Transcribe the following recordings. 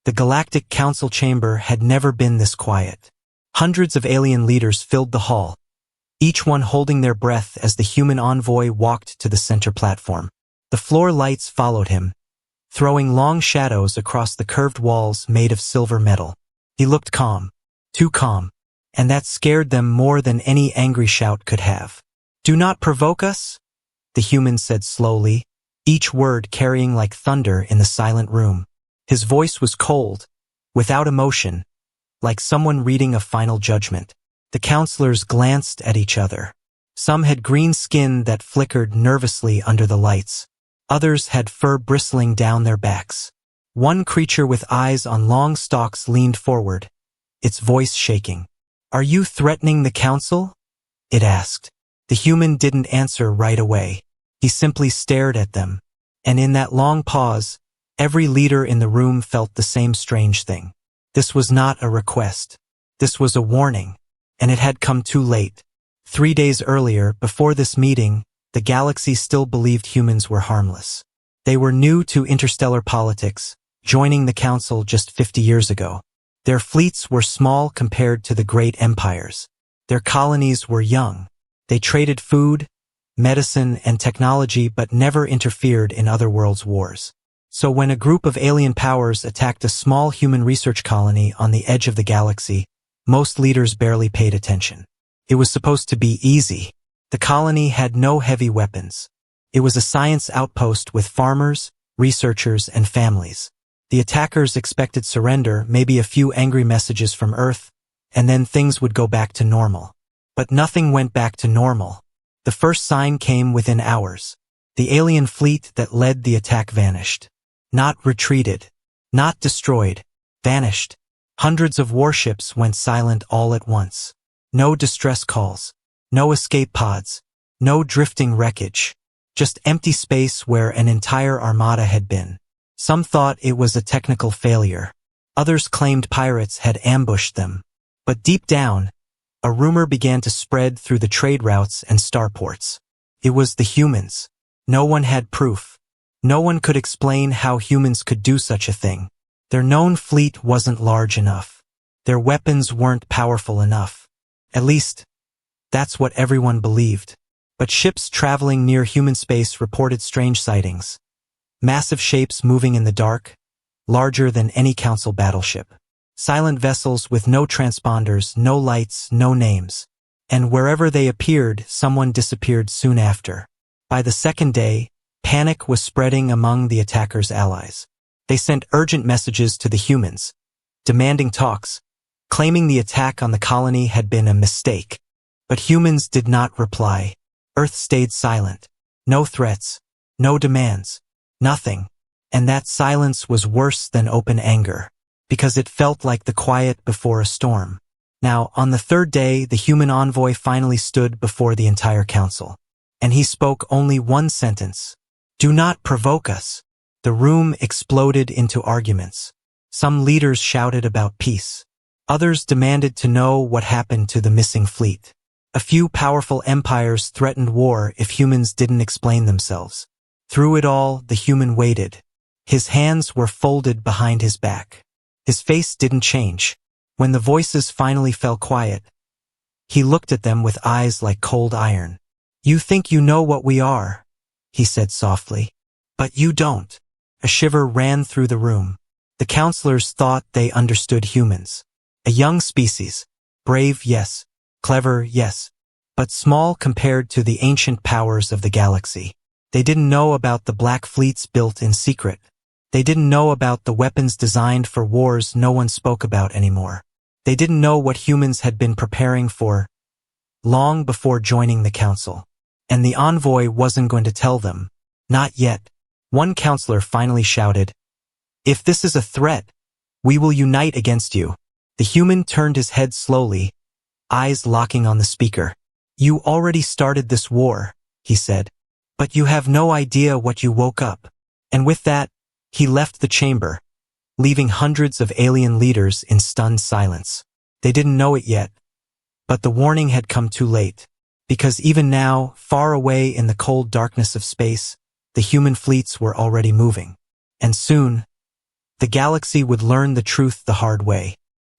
The Galactic Council chamber had never been this quiet. Hundreds of alien leaders filled the hall, each one holding their breath as the human envoy walked to the center platform. The floor lights followed him, throwing long shadows across the curved walls made of silver metal. He looked calm, too calm, and that scared them more than any angry shout could have. "Do not provoke us," the human said slowly, each word carrying like thunder in the silent room. His voice was cold, without emotion, like someone reading a final judgment. The counselors glanced at each other. Some had green skin that flickered nervously under the lights. Others had fur bristling down their backs. One creature with eyes on long stalks leaned forward, its voice shaking. "Are you threatening the council?" it asked. The human didn't answer right away. He simply stared at them. And in that long pause, every leader in the room felt the same strange thing. This was not a request. This was a warning. And it had come too late. 3 days earlier, before this meeting, the galaxy still believed humans were harmless. They were new to interstellar politics, joining the council just 50 years ago. Their fleets were small compared to the great empires. Their colonies were young. They traded food, medicine, and technology but never interfered in other worlds' wars. So when a group of alien powers attacked a small human research colony on the edge of the galaxy, most leaders barely paid attention. It was supposed to be easy. The colony had no heavy weapons. It was a science outpost with farmers, researchers, and families. The attackers expected surrender, maybe a few angry messages from Earth, and then things would go back to normal. But nothing went back to normal. The first sign came within hours. The alien fleet that led the attack vanished. Not retreated. Not destroyed. Vanished. Hundreds of warships went silent all at once. No distress calls. No escape pods. No drifting wreckage. Just empty space where an entire armada had been. Some thought it was a technical failure. Others claimed pirates had ambushed them. But deep down, a rumor began to spread through the trade routes and starports. It was the humans. No one had proof. No one could explain how humans could do such a thing. Their known fleet wasn't large enough. Their weapons weren't powerful enough. At least, that's what everyone believed. But ships traveling near human space reported strange sightings. Massive shapes moving in the dark, larger than any council battleship. Silent vessels with no transponders, no lights, no names. And wherever they appeared, someone disappeared soon after. By the second day, panic was spreading among the attackers' allies. They sent urgent messages to the humans, demanding talks, claiming the attack on the colony had been a mistake. But humans did not reply. Earth stayed silent. No threats, no demands, nothing. And that silence was worse than open anger, because it felt like the quiet before a storm. Now, on the third day, the human envoy finally stood before the entire council. And he spoke only one sentence. "Do not provoke us." The room exploded into arguments. Some leaders shouted about peace. Others demanded to know what happened to the missing fleet. A few powerful empires threatened war if humans didn't explain themselves. Through it all, the human waited. His hands were folded behind his back. His face didn't change. When the voices finally fell quiet, he looked at them with eyes like cold iron. "You think you know what we are," he said softly. "But you don't." A shiver ran through the room. The counselors thought they understood humans. A young species. Brave, yes. Clever, yes. But small compared to the ancient powers of the galaxy. They didn't know about the black fleets built in secret. They didn't know about the weapons designed for wars no one spoke about anymore. They didn't know what humans had been preparing for long before joining the council. And the envoy wasn't going to tell them. Not yet. One counselor finally shouted, "If this is a threat, we will unite against you." The human turned his head slowly, eyes locking on the speaker. "You already started this war," he said. "But you have no idea what you woke up." And with that, he left the chamber, leaving hundreds of alien leaders in stunned silence. They didn't know it yet, but the warning had come too late. Because even now, far away in the cold darkness of space, the human fleets were already moving. And soon, The galaxy would learn the truth the hard way.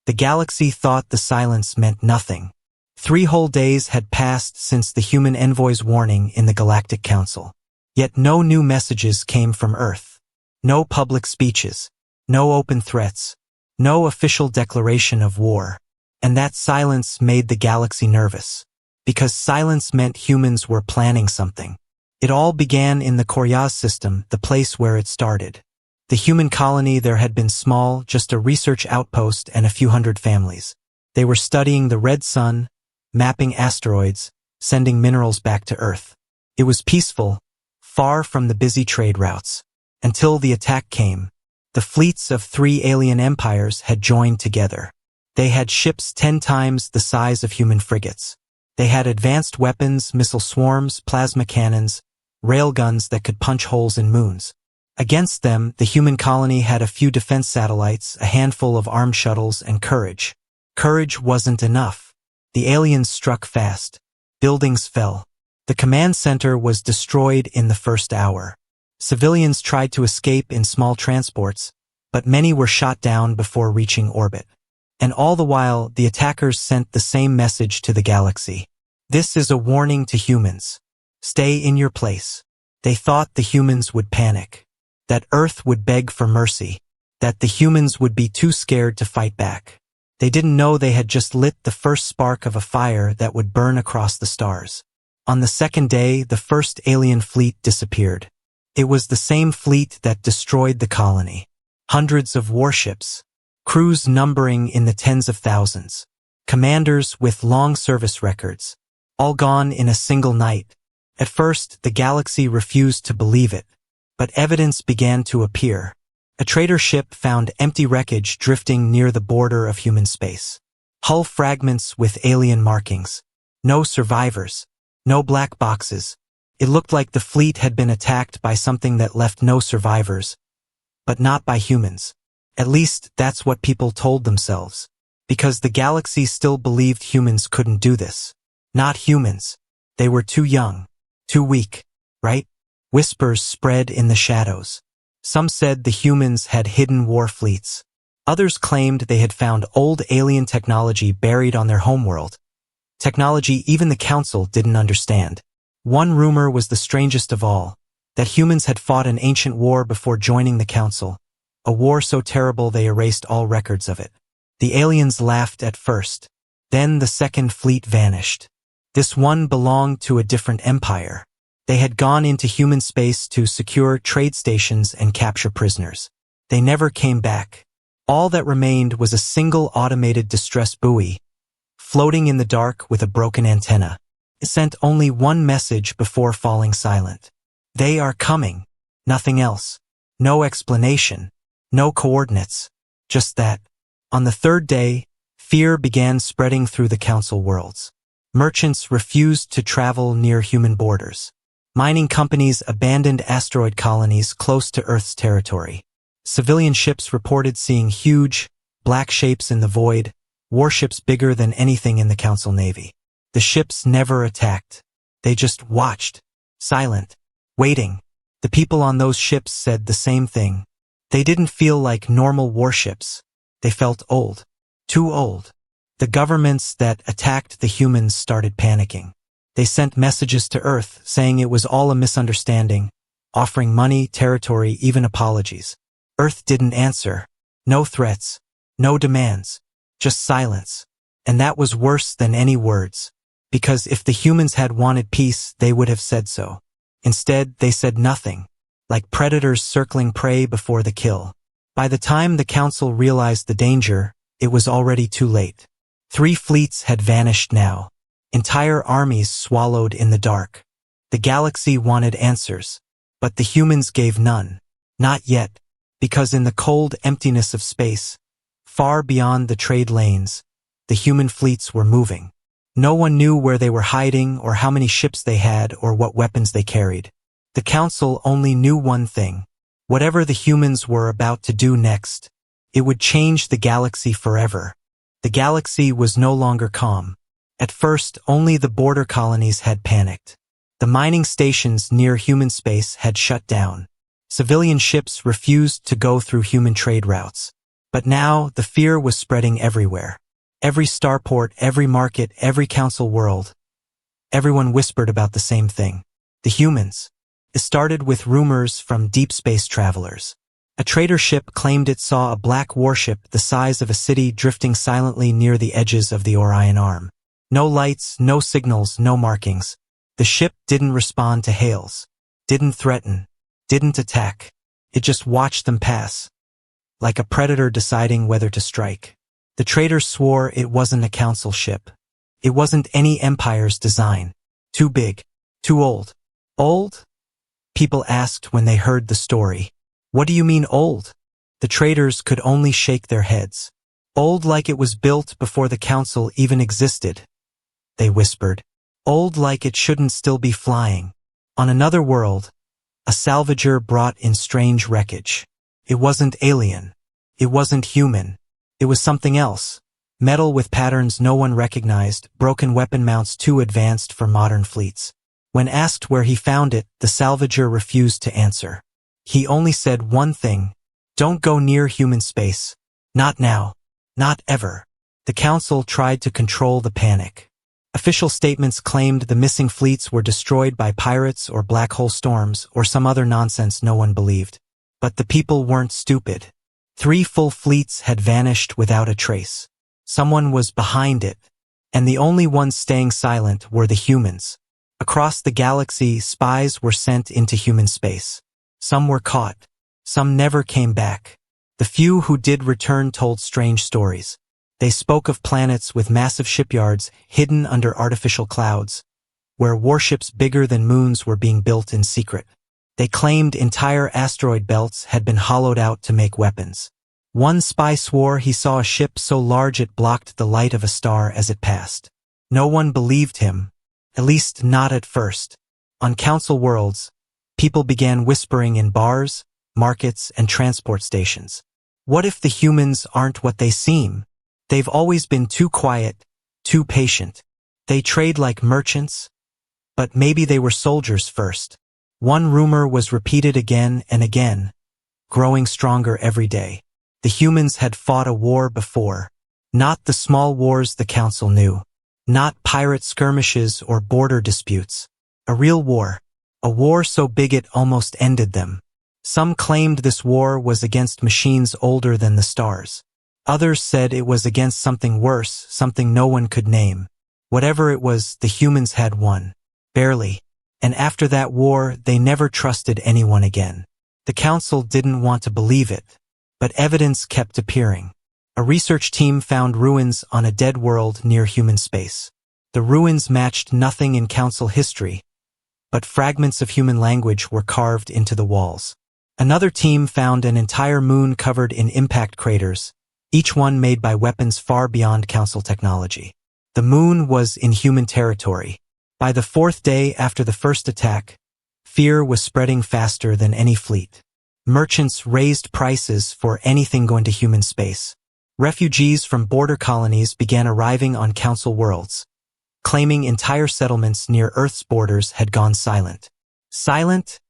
The galaxy thought the silence meant nothing. 3 whole days had passed since the human envoy's warning in the Galactic Council. Yet no new messages came from Earth. No public speeches. No open threats. No official declaration of war. And that silence made the galaxy nervous. Because silence meant humans were planning something. It all began in the Koryaz system, the place where it started. The human colony there had been small, just a research outpost and a few hundred families. They were studying the red sun, mapping asteroids, sending minerals back to Earth. It was peaceful, far from the busy trade routes. Until the attack came. The fleets of 3 alien empires had joined together. They had ships 10 times the size of human frigates. They had advanced weapons, missile swarms, plasma cannons, railguns that could punch holes in moons. Against them, the human colony had a few defense satellites, a handful of armed shuttles, and courage. Courage wasn't enough. The aliens struck fast. Buildings fell. The command center was destroyed in the first hour. Civilians tried to escape in small transports, but many were shot down before reaching orbit. And all the while, the attackers sent the same message to the galaxy. This is a warning to humans. Stay in your place. They thought the humans would panic. That Earth would beg for mercy. That the humans would be too scared to fight back. They didn't know they had just lit the first spark of a fire that would burn across the stars. On the second day, the first alien fleet disappeared. It was the same fleet that destroyed the colony. Hundreds of warships. Crews numbering in the tens of thousands. Commanders with long service records. All gone in a single night. At first, the galaxy refused to believe it. But evidence began to appear. A trader ship found empty wreckage drifting near the border of human space. Hull fragments with alien markings. No survivors. No black boxes. It looked like the fleet had been attacked by something that left no survivors. But not by humans. At least, that's what people told themselves. Because the galaxy still believed humans couldn't do this. Not humans. They were too young. Too weak. Right? Whispers spread in the shadows. Some said the humans had hidden war fleets. Others claimed they had found old alien technology buried on their homeworld. Technology even the Council didn't understand. One rumor was the strangest of all, that humans had fought an ancient war before joining the Council, a war so terrible they erased all records of it. The aliens laughed at first. Then the second fleet vanished. This one belonged to a different empire. They had gone into human space to secure trade stations and capture prisoners. They never came back. All that remained was a single automated distress buoy, floating in the dark with a broken antenna. It sent only one message before falling silent. They are coming. Nothing else. No explanation. No coordinates. Just that. On the third day, fear began spreading through the Council worlds. Merchants refused to travel near human borders. Mining companies abandoned asteroid colonies close to Earth's territory. Civilian ships reported seeing huge, black shapes in the void, warships bigger than anything in the Council Navy. The ships never attacked. They just watched, silent, waiting. The people on those ships said the same thing. They didn't feel like normal warships. They felt old. Too old. The governments that attacked the humans started panicking. They sent messages to Earth saying it was all a misunderstanding, offering money, territory, even apologies. Earth didn't answer. No threats. No demands. Just silence. And that was worse than any words. Because if the humans had wanted peace, they would have said so. Instead, they said nothing. Like predators circling prey before the kill. By the time the Council realized the danger, it was already too late. 3 fleets had vanished now. Entire armies swallowed in the dark. The galaxy wanted answers. But the humans gave none. Not yet. Because in the cold emptiness of space, far beyond the trade lanes, the human fleets were moving. No one knew where they were hiding or how many ships they had or what weapons they carried. The Council only knew one thing. Whatever the humans were about to do next, it would change the galaxy forever. The galaxy was no longer calm. At first, only the border colonies had panicked. The mining stations near human space had shut down. Civilian ships refused to go through human trade routes. But now, the fear was spreading everywhere. Every starport, every market, every council world. Everyone whispered about the same thing. The humans. It started with rumors from deep space travelers. A trader ship claimed it saw a black warship the size of a city drifting silently near the edges of the Orion Arm. No lights, no signals, no markings. The ship didn't respond to hails. Didn't threaten. Didn't attack. It just watched them pass. Like a predator deciding whether to strike. The traders swore it wasn't a council ship. It wasn't any empire's design. Too big. Too old. Old? People asked when they heard the story. What do you mean old? The traders could only shake their heads. Old like it was built before the council even existed. They whispered. Old like it shouldn't still be flying. On another world, a salvager brought in strange wreckage. It wasn't alien. It wasn't human. It was something else. Metal with patterns no one recognized, broken weapon mounts too advanced for modern fleets. When asked where he found it, the salvager refused to answer. He only said one thing. Don't go near human space. Not now. Not ever. The council tried to control the panic. Official statements claimed the missing fleets were destroyed by pirates or black hole storms or some other nonsense no one believed. But the people weren't stupid. 3 full fleets had vanished without a trace. Someone was behind it, and the only ones staying silent were the humans. Across the galaxy, spies were sent into human space. Some were caught. Some never came back. The few who did return told strange stories. They spoke of planets with massive shipyards hidden under artificial clouds, where warships bigger than moons were being built in secret. They claimed entire asteroid belts had been hollowed out to make weapons. One spy swore he saw a ship so large it blocked the light of a star as it passed. No one believed him, at least not at first. On council worlds, people began whispering in bars, markets, and transport stations. What if the humans aren't what they seem? They've always been too quiet, too patient. They trade like merchants, but maybe they were soldiers first. One rumor was repeated again and again, growing stronger every day. The humans had fought a war before. Not the small wars the council knew. Not pirate skirmishes or border disputes. A real war. A war so big it almost ended them. Some claimed this war was against machines older than the stars. Others said it was against something worse, something no one could name. Whatever it was, the humans had won. Barely. And after that war, they never trusted anyone again. The council didn't want to believe it, but evidence kept appearing. A research team found ruins on a dead world near human space. The ruins matched nothing in council history, but fragments of human language were carved into the walls. Another team found an entire moon covered in impact craters, each one made by weapons far beyond council technology. The moon was in human territory. By the 4th day after the first attack, fear was spreading faster than any fleet. Merchants raised prices for anything going to human space. Refugees from border colonies began arriving on council worlds, claiming entire settlements near Earth's borders had gone silent. Silent?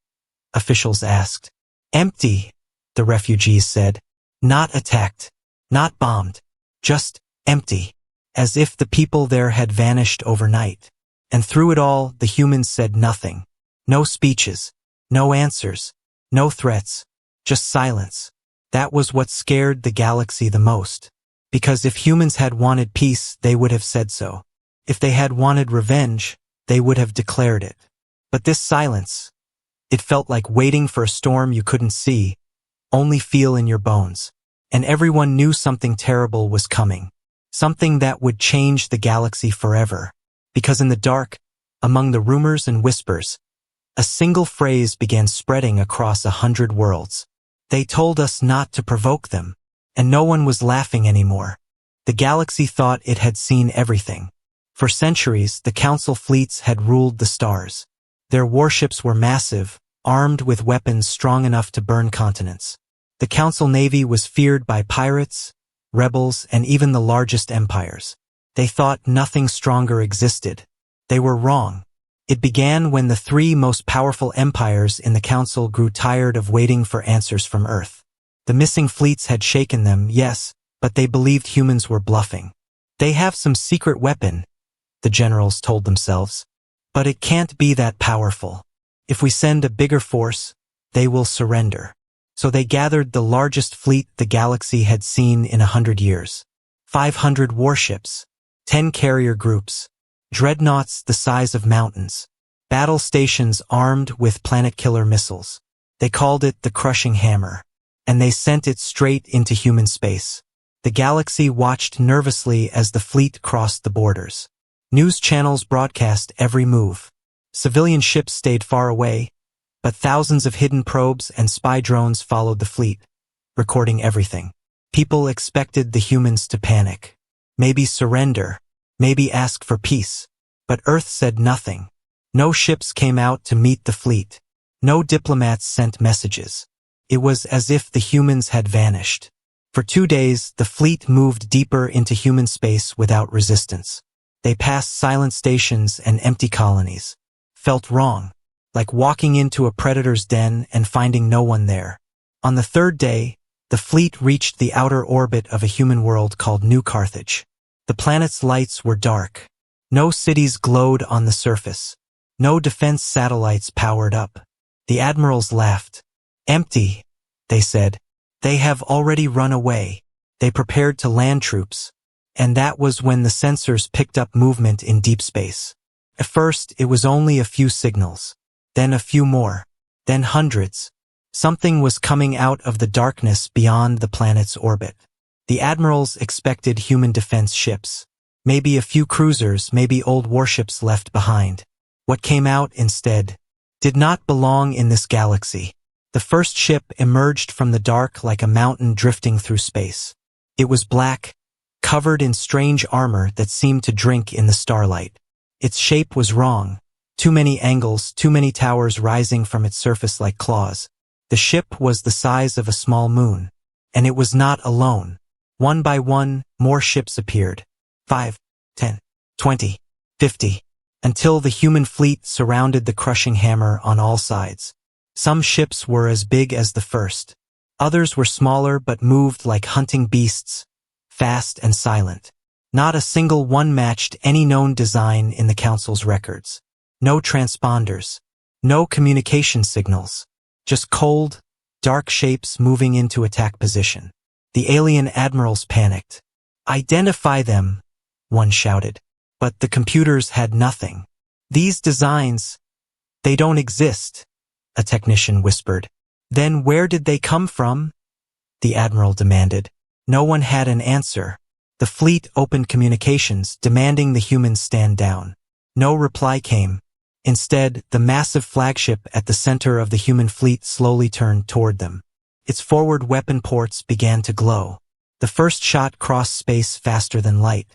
Officials asked. Empty, the refugees said. Not attacked. Not bombed. Just empty. As if the people there had vanished overnight. And through it all, the humans said nothing. No speeches. No answers. No threats. Just silence. That was what scared the galaxy the most. Because if humans had wanted peace, they would have said so. If they had wanted revenge, they would have declared it. But this silence, it felt like waiting for a storm you couldn't see, only feel in your bones. And everyone knew something terrible was coming. Something that would change the galaxy forever. Because in the dark, among the rumors and whispers, a single phrase began spreading across 100 worlds. They told us not to provoke them, and no one was laughing anymore. The galaxy thought it had seen everything. For centuries, the council fleets had ruled the stars. Their warships were massive, armed with weapons strong enough to burn continents. The council navy was feared by pirates, rebels, and even the largest empires. They thought nothing stronger existed. They were wrong. It began when the three most powerful empires in the Council grew tired of waiting for answers from Earth. The missing fleets had shaken them, yes, but they believed humans were bluffing. They have some secret weapon, the generals told themselves. But it can't be that powerful. If we send a bigger force, they will surrender. So they gathered the largest fleet the galaxy had seen in 100 years. 500 warships, 10 carrier groups, dreadnoughts the size of mountains, battle stations armed with planet-killer missiles. They called it the Crushing Hammer, and they sent it straight into human space. The galaxy watched nervously as the fleet crossed the borders. News channels broadcast every move. Civilian ships stayed far away, but thousands of hidden probes and spy drones followed the fleet, recording everything. People expected the humans to panic, maybe surrender, maybe ask for peace. But Earth said nothing. No ships came out to meet the fleet. No diplomats sent messages. It was as if the humans had vanished. For 2 days, the fleet moved deeper into human space without resistance. They passed silent stations and empty colonies. Felt wrong. Like walking into a predator's den and finding no one there. On the 3rd day, the fleet reached the outer orbit of a human world called New Carthage. The planet's lights were dark. No cities glowed on the surface. No defense satellites powered up. The admirals laughed. Empty, they said. They have already run away. They prepared to land troops. And that was when the sensors picked up movement in deep space. At first, it was only a few signals. Then a few more. Then hundreds. Something was coming out of the darkness beyond the planet's orbit. The admirals expected human defense ships. Maybe a few cruisers, maybe old warships left behind. What came out instead did not belong in this galaxy. The first ship emerged from the dark like a mountain drifting through space. It was black, covered in strange armor that seemed to drink in the starlight. Its shape was wrong. Too many angles, too many towers rising from its surface like claws. The ship was the size of a small moon. And it was not alone. One by one, more ships appeared. 5, 10, 20, 50, until the human fleet surrounded the Crushing Hammer on all sides. Some ships were as big as the first. Others were smaller but moved like hunting beasts, fast and silent. Not a single one matched any known design in the Council's records. No transponders. No communication signals. Just cold, dark shapes moving into attack position. The alien admirals panicked. Identify them, one shouted. But the computers had nothing. These designs, they don't exist, a technician whispered. Then where did they come from? The admiral demanded. No one had an answer. The fleet opened communications, demanding the humans stand down. No reply came. Instead, the massive flagship at the center of the human fleet slowly turned toward them. Its forward weapon ports began to glow. The first shot crossed space faster than light.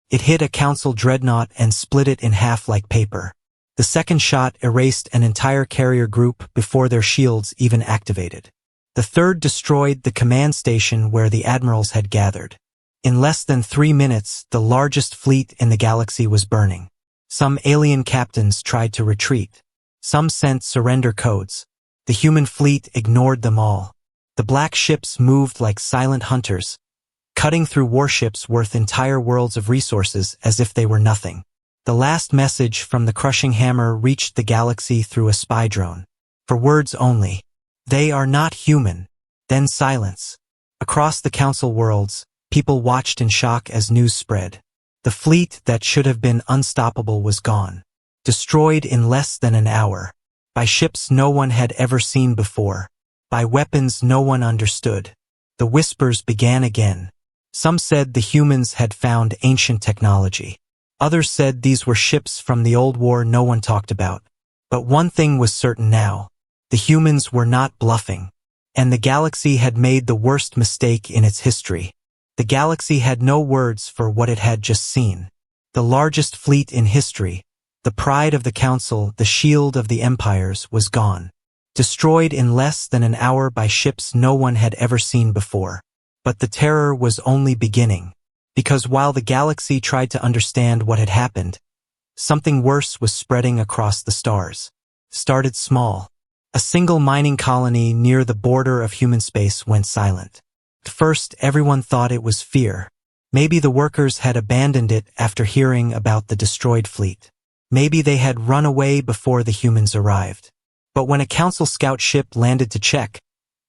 It hit a Council dreadnought and split it in half like paper. The second shot erased an entire carrier group before their shields even activated. The third destroyed the command station where the admirals had gathered. In less than 3 minutes, the largest fleet in the galaxy was burning. Some alien captains tried to retreat. Some sent surrender codes. The human fleet ignored them all. The black ships moved like silent hunters, cutting through warships worth entire worlds of resources as if they were nothing. The last message from the Crushing Hammer reached the galaxy through a spy drone. For words only. They are not human. Then silence. Across the Council worlds, people watched in shock as news spread. The fleet that should have been unstoppable was gone. Destroyed in less than an hour. By ships no one had ever seen before. By weapons no one understood. The whispers began again. Some said the humans had found ancient technology. Others said these were ships from the old war no one talked about. But one thing was certain now. The humans were not bluffing. And the galaxy had made the worst mistake in its history. The galaxy had no words for what it had just seen. The largest fleet in history, the pride of the Council, the shield of the empires, was gone. Destroyed in less than an hour by ships no one had ever seen before. But the terror was only beginning. Because while the galaxy tried to understand what had happened, Something worse was spreading across the stars. Started small. A single mining colony near the border of human space went silent. At first, everyone thought it was fear. Maybe the workers had abandoned it after hearing about the destroyed fleet. Maybe they had run away before the humans arrived. But when a council scout ship landed to check,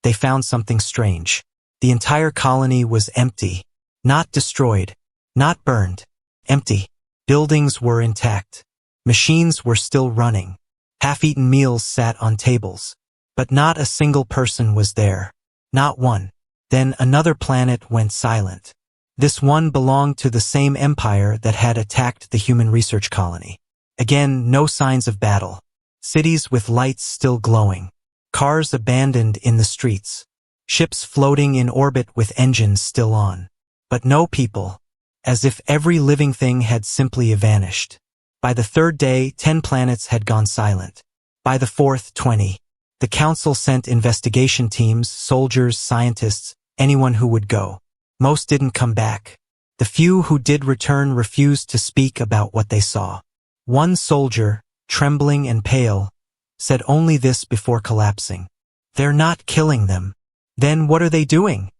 they found something strange. The entire colony was empty. Not destroyed. Not burned. Empty. Buildings were intact. Machines were still running. Half-eaten meals sat on tables. But not a single person was there. Not one. Then another planet went silent. This one belonged to the same empire that had attacked the human research colony. Again, no signs of battle. Cities with lights still glowing. Cars abandoned in the streets. Ships floating in orbit with engines still on. But no people. As if every living thing had simply vanished. By the third day, 10 planets had gone silent. By the fourth, 20. The council sent investigation teams, soldiers, scientists, anyone who would go. Most didn't come back. The few who did return refused to speak about what they saw. One soldier, trembling and pale, said only this before collapsing. "They're not killing them." "Then what are they doing?"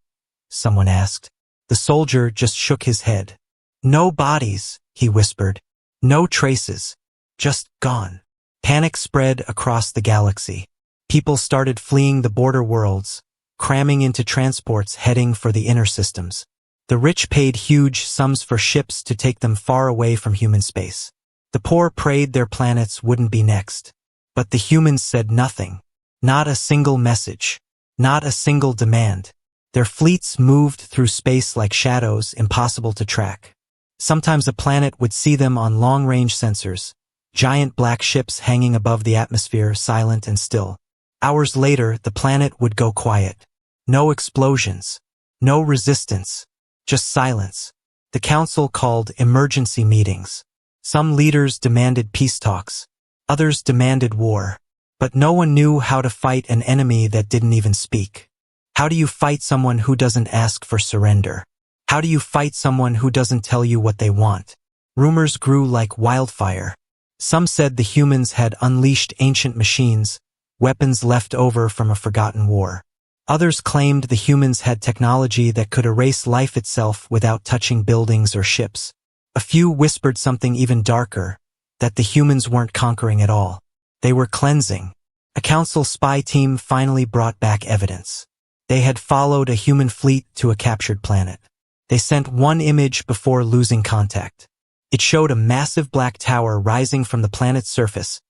someone asked. The soldier just shook his head. "No bodies," he whispered. "No traces. Just gone." Panic spread across the galaxy. People started fleeing the border worlds, cramming into transports heading for the inner systems. The rich paid huge sums for ships to take them far away from human space. The poor prayed their planets wouldn't be next. But the humans said nothing. Not a single message. Not a single demand. Their fleets moved through space like shadows, impossible to track. Sometimes a planet would see them on long-range sensors, giant black ships hanging above the atmosphere, silent and still. Hours later, the planet would go quiet. No explosions. No resistance. Just silence. The council called emergency meetings. Some leaders demanded peace talks. Others demanded war. But no one knew how to fight an enemy that didn't even speak. How do you fight someone who doesn't ask for surrender? How do you fight someone who doesn't tell you what they want? Rumors grew like wildfire. Some said the humans had unleashed ancient machines, weapons left over from a forgotten war. Others claimed the humans had technology that could erase life itself without touching buildings or ships. A few whispered something even darker, that the humans weren't conquering at all. They were cleansing. A council spy team finally brought back evidence. They had followed a human fleet to a captured planet. They sent one image before losing contact. It showed a massive black tower rising from the planet's surface,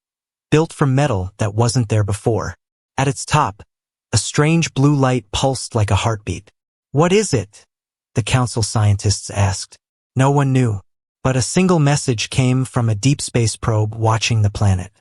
built from metal that wasn't there before. At its top, a strange blue light pulsed like a heartbeat. "What is it?" the council scientists asked. No one knew. But a single message came from a deep space probe watching the planet.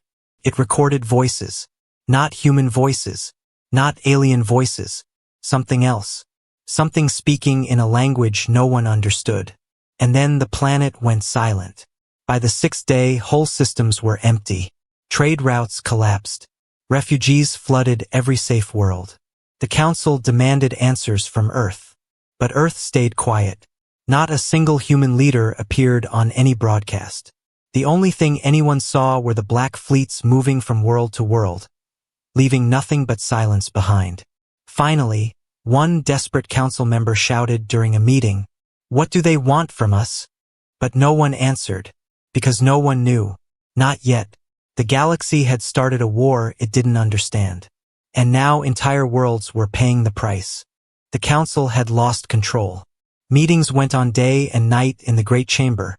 It recorded voices. Not human voices. Not alien voices. Something else. Something speaking in a language no one understood. And then the planet went silent. By the sixth day, whole systems were empty. Trade routes collapsed. Refugees flooded every safe world. The council demanded answers from Earth. But Earth stayed quiet. Not a single human leader appeared on any broadcast. The only thing anyone saw were the black fleets moving from world to world, leaving nothing but silence behind. Finally, one desperate council member shouted during a meeting, "What do they want from us?" But no one answered, because no one knew. Not yet. The galaxy had started a war it didn't understand. And now entire worlds were paying the price. The council had lost control. Meetings went on day and night in the Great Chamber,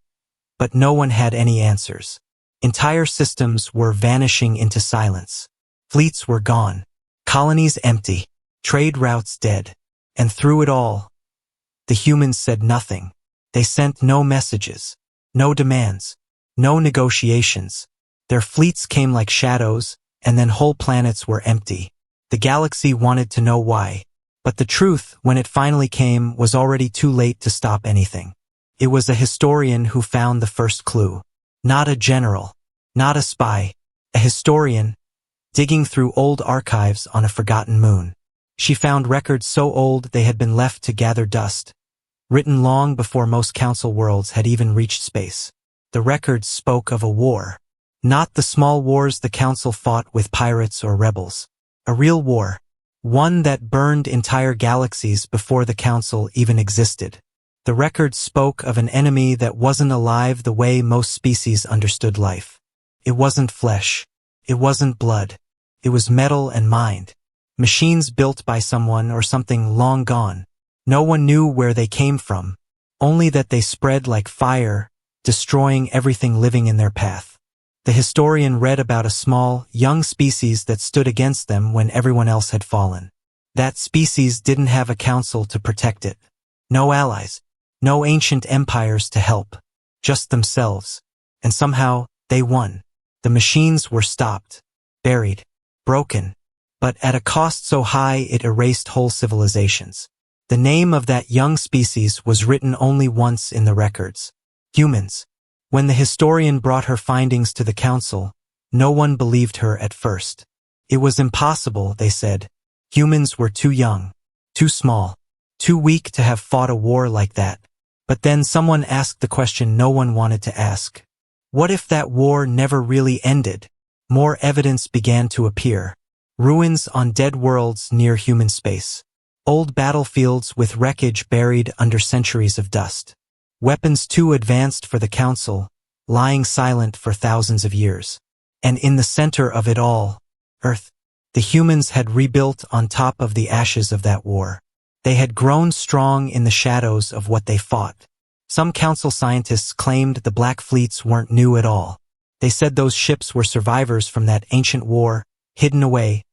but no one had any answers. Entire systems were vanishing into silence. Fleets were gone. Colonies empty. Trade routes dead. And through it all, the humans said nothing. They sent no messages, no demands, no negotiations. Their fleets came like shadows, and then whole planets were empty. The galaxy wanted to know why. But the truth, when it finally came, was already too late to stop anything. It was a historian who found the first clue. Not a general. Not a spy. A historian, digging through old archives on a forgotten moon. She found records so old they had been left to gather dust, written long before most council worlds had even reached space. The records spoke of a war. Not the small wars the council fought with pirates or rebels. A real war. One that burned entire galaxies before the council even existed. The records spoke of an enemy that wasn't alive the way most species understood life. It wasn't flesh. It wasn't blood. It was metal and mind. Machines built by someone or something long gone. No one knew where they came from, only that they spread like fire, destroying everything living in their path. The historian read about a small, young species that stood against them when everyone else had fallen. That species didn't have a council to protect it. No allies. No ancient empires to help. Just themselves. And somehow, they won. The machines were stopped. Buried. Broken. But at a cost so high it erased whole civilizations. The name of that young species was written only once in the records. Humans. When the historian brought her findings to the council, no one believed her at first. It was impossible, they said. Humans were too young, too small, too weak to have fought a war like that. But then someone asked the question no one wanted to ask. What if that war never really ended? More evidence began to appear. Ruins on dead worlds near human space. Old battlefields with wreckage buried under centuries of dust. Weapons too advanced for the council, lying silent for thousands of years. And in the center of it all, Earth. The humans had rebuilt on top of the ashes of that war. They had grown strong in the shadows of what they fought. Some council scientists claimed the Black Fleets weren't new at all. They said those ships were survivors from that ancient war, hidden away,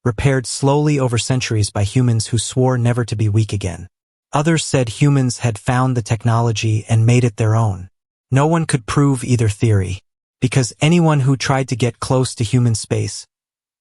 repaired slowly over centuries by humans who swore never to be weak again. Others said humans had found the technology and made it their own. No one could prove either theory, because anyone who tried to get close to human space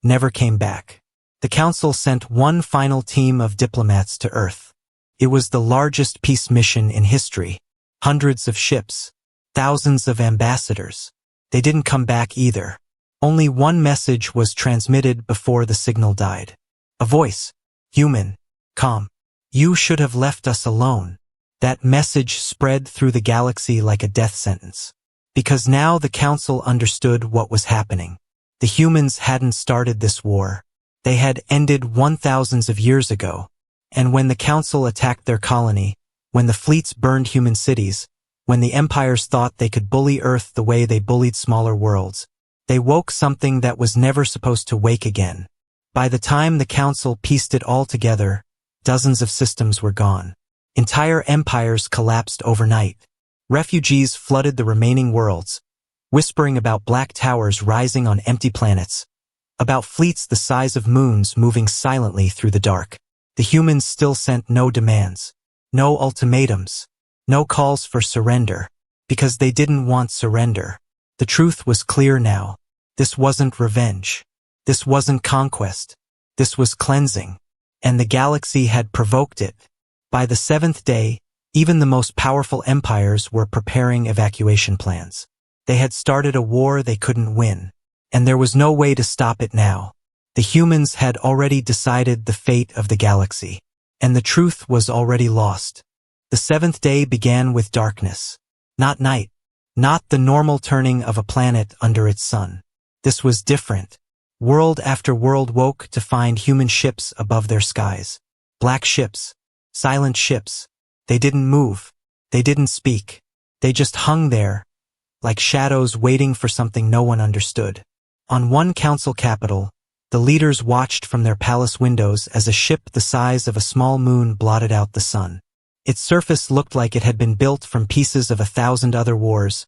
never came back. The council sent one final team of diplomats to Earth. It was the largest peace mission in history. Hundreds of ships, thousands of ambassadors. They didn't come back either. Only one message was transmitted before the signal died. A voice. Human. Calm. You should have left us alone. That message spread through the galaxy like a death sentence. Because now the council understood what was happening. The humans hadn't started this war. They had ended 1,000s of years ago. And when the council attacked their colony, when the fleets burned human cities, when the empires thought they could bully Earth the way they bullied smaller worlds, they woke something that was never supposed to wake again. By the time the council pieced it all together, dozens of systems were gone. Entire empires collapsed overnight. Refugees flooded the remaining worlds, whispering about black towers rising on empty planets, about fleets the size of moons moving silently through the dark. The humans still sent no demands, no ultimatums, no calls for surrender, because they didn't want surrender. The truth was clear now. This wasn't revenge. This wasn't conquest. This was cleansing. And the galaxy had provoked it. By the 7th day, even the most powerful empires were preparing evacuation plans. They had started a war they couldn't win. And there was no way to stop it now. The humans had already decided the fate of the galaxy. And the truth was already lost. The 7th day began with darkness. Not night. Not the normal turning of a planet under its sun. This was different. World after world woke to find human ships above their skies. Black ships. Silent ships. They didn't move. They didn't speak. They just hung there, like shadows waiting for something no one understood. On one council capital, the leaders watched from their palace windows as a ship the size of a small moon blotted out the sun. Its surface looked like it had been built from pieces of 1,000 other wars,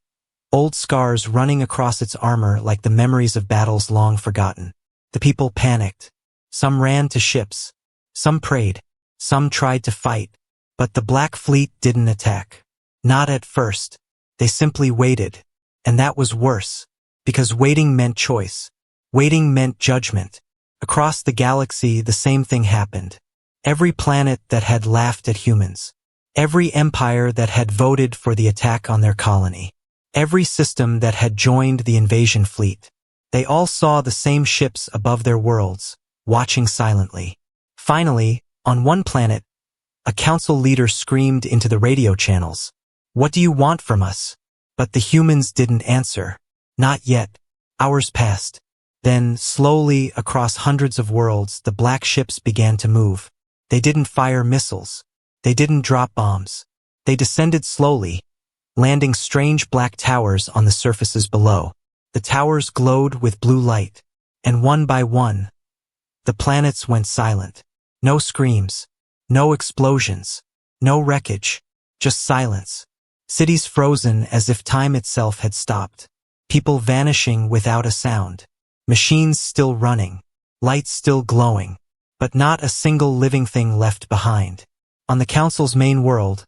old scars running across its armor like the memories of battles long forgotten. The people panicked. Some ran to ships. Some prayed. Some tried to fight. But the Black Fleet didn't attack. Not at first. They simply waited. And that was worse. Because waiting meant choice. Waiting meant judgment. Across the galaxy, the same thing happened. Every planet that had laughed at humans. Every empire that had voted for the attack on their colony. Every system that had joined the invasion fleet. They all saw the same ships above their worlds, watching silently. Finally, on one planet, a council leader screamed into the radio channels. "What do you want from us? But the humans didn't answer. Not yet. Hours passed. Then, slowly, across hundreds of worlds, the black ships began to move. They didn't fire missiles. They didn't drop bombs. They descended slowly, landing strange black towers on the surfaces below. The towers glowed with blue light, and one by one, the planets went silent. No screams, no explosions, no wreckage, just silence. Cities frozen as if time itself had stopped. People vanishing without a sound. Machines still running, lights still glowing, but not a single living thing left behind. On the Council's main world,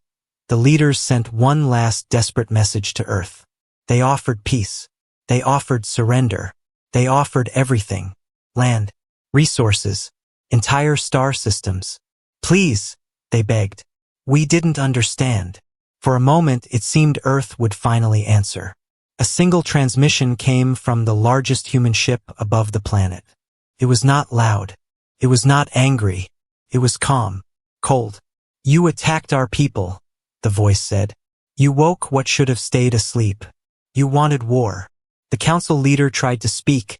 the leaders sent one last desperate message to Earth. They offered peace. They offered surrender. They offered everything. Land, resources, entire star systems. Please, they begged. We didn't understand. For a moment, it seemed Earth would finally answer. A single transmission came from the largest human ship above the planet. It was not loud. It was not angry. It was calm, cold. You attacked our people, the voice said. You woke what should have stayed asleep. You wanted war. The council leader tried to speak,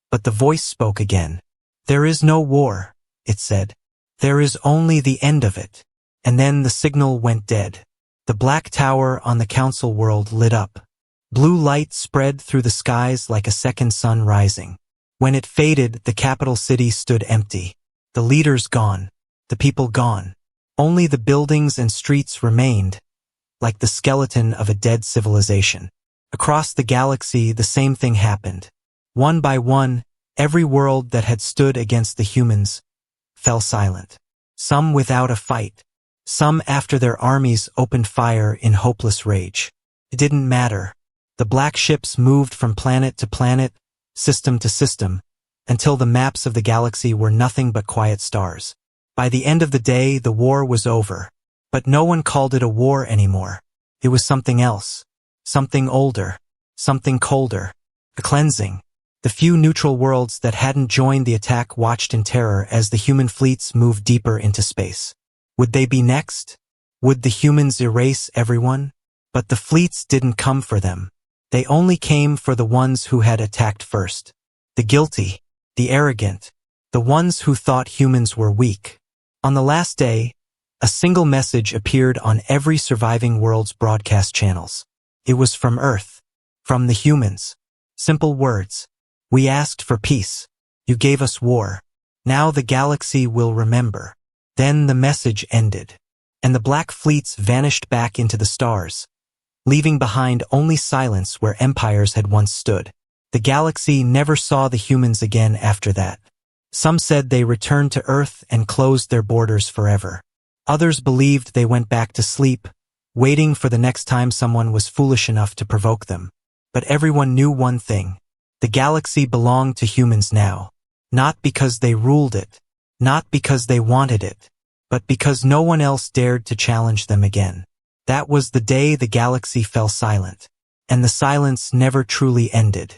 but the voice spoke again. There is no war, it said. There is only the end of it. And then the signal went dead. The black tower on the council world lit up. Blue light spread through the skies like a second sun rising. When it faded, the capital city stood empty. The leaders gone. The people gone. Only the buildings and streets remained, like the skeleton of a dead civilization. Across the galaxy, the same thing happened. One by one, every world that had stood against the humans fell silent. Some without a fight. Some after their armies opened fire in hopeless rage. It didn't matter. The black ships moved from planet to planet, system to system, until the maps of the galaxy were nothing but quiet stars. By the end of the day, the war was over. But no one called it a war anymore. It was something else. Something older. Something colder. A cleansing. The few neutral worlds that hadn't joined the attack watched in terror as the human fleets moved deeper into space. Would they be next? Would the humans erase everyone? But the fleets didn't come for them. They only came for the ones who had attacked first. The guilty, the arrogant, the ones who thought humans were weak. On the last day, a single message appeared on every surviving world's broadcast channels. It was from Earth, from the humans. Simple words. We asked for peace. You gave us war. Now the galaxy will remember. Then the message ended, and the black fleets vanished back into the stars, leaving behind only silence where empires had once stood. The galaxy never saw the humans again after that. Some said they returned to Earth and closed their borders forever. Others believed they went back to sleep, waiting for the next time someone was foolish enough to provoke them. But everyone knew one thing. The galaxy belonged to humans now. Not because they ruled it, not because they wanted it, but because no one else dared to challenge them again. That was the day the galaxy fell silent, and the silence never truly ended.